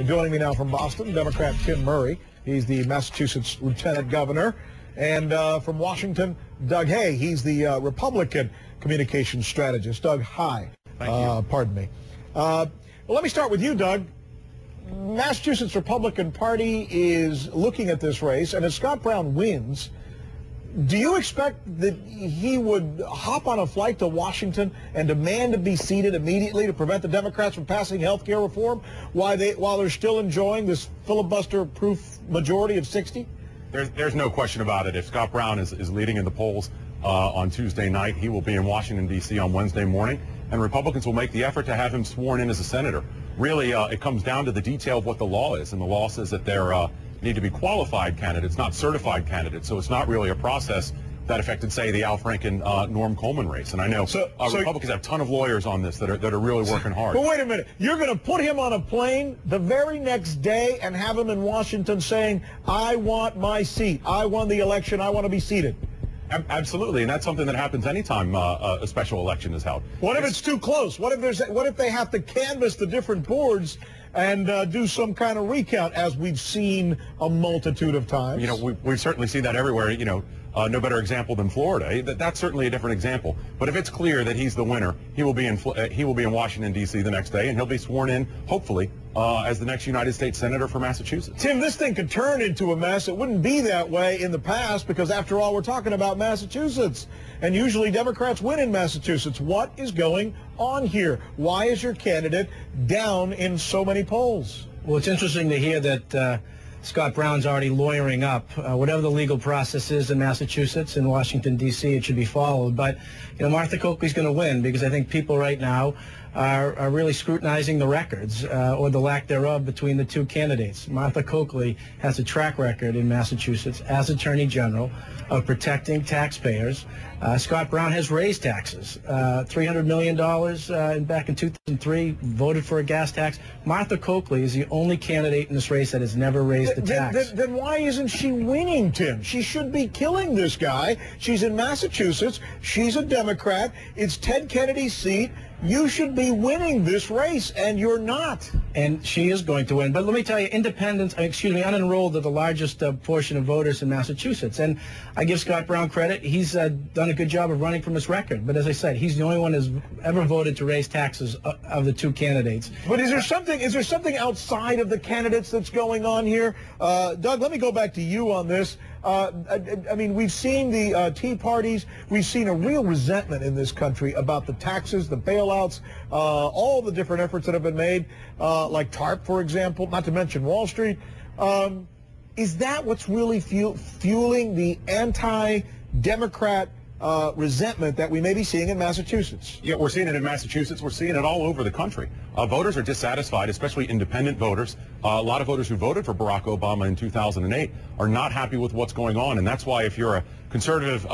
Joining me now from Boston, Democrat Tim Murray. He's the Massachusetts Lieutenant Governor. And from Washington, Doug Heye. He's the Republican communications strategist. Doug, hi. Thank you. Pardon me. Well, let me start with you, Doug. Massachusetts Republican Party is looking at this race, and if Scott Brown wins, do you expect that he would hop on a flight to Washington and demand to be seated immediately to prevent the Democrats from passing health care reform while they're still enjoying this filibuster-proof majority of 60? There's no question about it. If Scott Brown is leading in the polls on Tuesday night, he will be in Washington, D.C. on Wednesday morning, and Republicans will make the effort to have him sworn in as a senator. Really, it comes down to the detail of what the law is, and the law says that there need to be qualified candidates, not certified candidates. So it's not really a process that affected, say, the Al Franken, Norm Coleman race. And I know Republicans have a ton of lawyers on this that are really working hard. But wait a minute. You're going to put him on a plane the very next day and have him in Washington saying, I want my seat. I won the election. I want to be seated. Absolutely, and that's something that happens anytime a special election is held. What if it's too close? What if they have to canvass the different boards and do some kind of recount, as we've seen a multitude of times? You know, we've certainly seen that everywhere. You know, no better example than Florida. That's certainly a different example. But if it's clear that he's the winner, he will be in Washington, D.C. the next day, and he'll be sworn in, hopefully, as the next United States Senator for Massachusetts. Tim, this thing could turn into a mess. It wouldn't be that way in the past because, after all, we're talking about Massachusetts. And usually Democrats win in Massachusetts. What is going on here? Why is your candidate down in so many polls? Well, it's interesting to hear that Scott Brown's already lawyering up. Whatever the legal process is in Massachusetts and Washington, D.C., it should be followed. But, you know, Martha Coakley's going to win because I think people right now are really scrutinizing the records or the lack thereof between the two candidates. Martha Coakley has a track record in Massachusetts as Attorney General of protecting taxpayers. Scott Brown has raised taxes, $300 million back in 2003, voted for a gas tax. Martha Coakley is the only candidate in this race that has never raised the tax. Then why isn't she winning, Tim? She should be killing this guy. She's in Massachusetts. She's a Democrat. It's Ted Kennedy's seat. You should be winning this race, and you're not. And she is going to win. But let me tell you, unenrolled are the largest portion of voters in Massachusetts. And I give Scott Brown credit. He's done a good job of running from his record. But as I said, he's the only one who's ever voted to raise taxes of the two candidates. But is there something outside of the candidates that's going on here? Doug, let me go back to you on this. I mean, we've seen the Tea Parties. We've seen a real resentment in this country about the taxes, the bailouts, all the different efforts that have been made, like TARP, for example, not to mention Wall Street. Is that what's really fueling the anti-Democrat resentment that we may be seeing in Massachusetts? Yeah, we're seeing it in Massachusetts. We're seeing it all over the country. Voters are dissatisfied, especially independent voters. A lot of voters who voted for Barack Obama in 2008 are not happy with what's going on, and that's why if you're a conservative,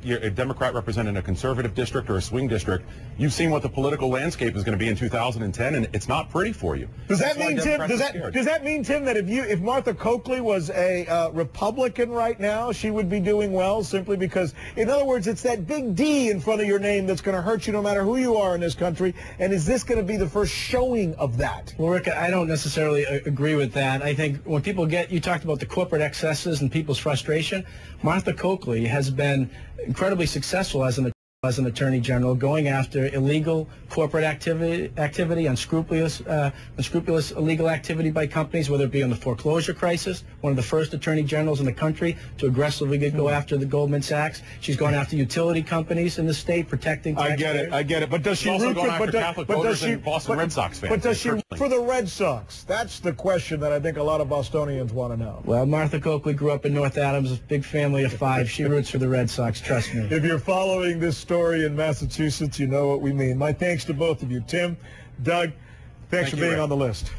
you're a Democrat representing a conservative district or a swing district, you've seen what the political landscape is going to be in 2010, and it's not pretty for you. Does that mean, Tim? Does that mean, Tim, that if Martha Coakley was a Republican right now, she would be doing well simply because, in other words, it's that big D in front of your name that's going to hurt you no matter who you are in this country? And is this going to be the first showing of that? Well, Rick, I don't necessarily agree with that. I think when people you talked about the corporate excesses and people's frustration. Martha Coakley has been incredibly successful as an Attorney General, going after illegal corporate activity, unscrupulous illegal activity by companies, whether it be on the foreclosure crisis, one of the first Attorney Generals in the country to aggressively go after the Goldman Sachs. She's gone after utility companies in the state, protecting taxpayers. I get it. But does she root for the Red Sox? That's the question that I think a lot of Bostonians want to know. Well, Martha Coakley grew up in North Adams, a big family of 5. She roots for the Red Sox, trust me. If you're following this story in Massachusetts, you know what we mean. My thanks to both of you. Tim, Doug, thanks for being on the list.